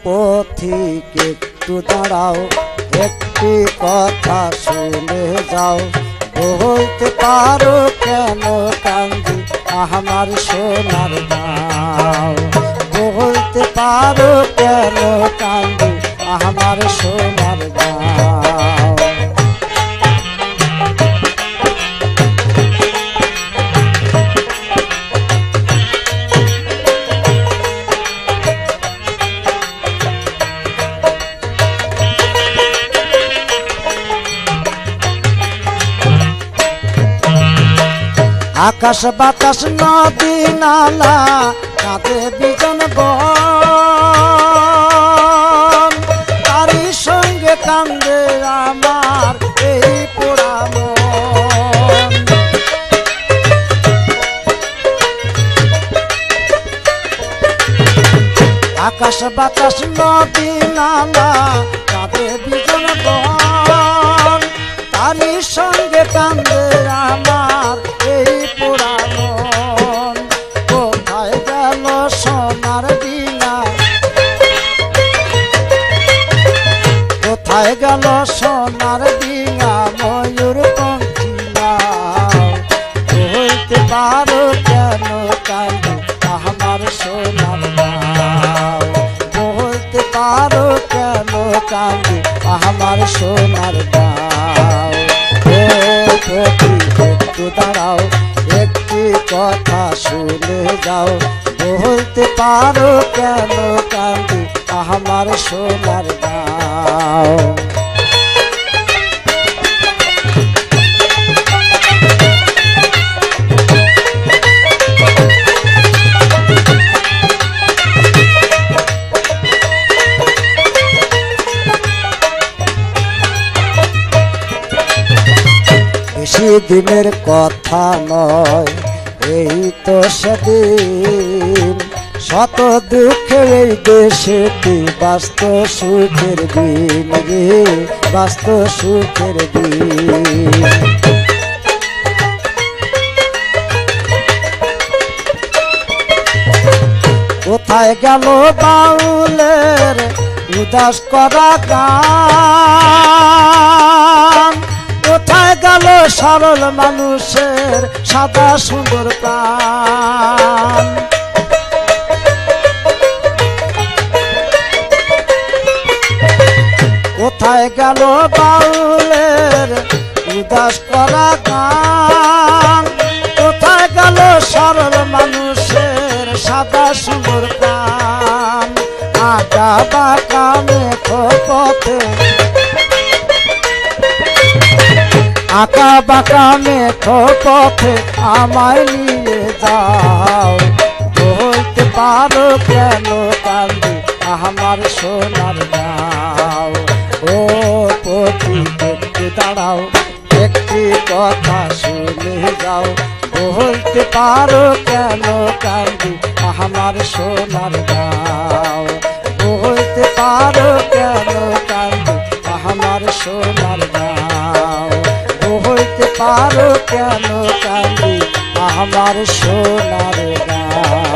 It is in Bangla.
পথিক একটু দাঁড়াও, একটি কথা শুনে যাও। বলতে পারো কেন কান্দি আমার সোনার গাঁও? বলতে পারো কেন কান্দি আমার সোনার গাঁও? আকাশ বাতাস নদী নালা কাঁদে বিজন বন, তারই সঙ্গে কান্দে আমার এই পোড়া মন। আকাশ বাতাস নদী নালা কাঁদে বিজন বন, তারই সঙ্গে কান্দে আমার এই পোড়া মন। কোথায় গেল সোনার ডিঙা, কোথায় গেল সোনার ডিঙা ময়ূর পঙ্খিলা? বলতে পারো কেন কান্দি আমার সোনার গাঁও? বলতে পারো কেন কান্দি আমার সোনার গাঁও? একটু দাঁড়াও, একটি কথা শুনে যাও। বলতে পারো কেন কান্দি আমার সোনার গাঁও? বেশি দিনের কথা নয়, এই তো সেদিন শত দুঃখে এই দেশেতে বাস্ত সুখের দিন রে, বাস্ত সুখের দিন। কোথায় গেল বাউলের উদাস করা গান? কোথায় গেল সরল মানুষের সাদা সুন্দর প্রাণ? কোথায় গেল বাউলের উদাস করা গান? কোথায় গেল সরল মানুষের সাদা সুন্দর প্রাণ? আঁকা বাঁকা মেঠো পথে, আঁকা বাঁকা মেঠো পথে আমায় নিয়ে যাও। বলতে পারো কেন কান্দি আমার সোনার গাঁও? ও পথিক একটু দাঁড়াও, একটি কথা শুনে যাও। বলতে পারো কেন কান্দি আমার সোনার গাঁও? বলতে পারো কেন কান্দি আমার সোনার গাঁও? বলতে পারো কেন কান্দি আমার সোনার গাঁও?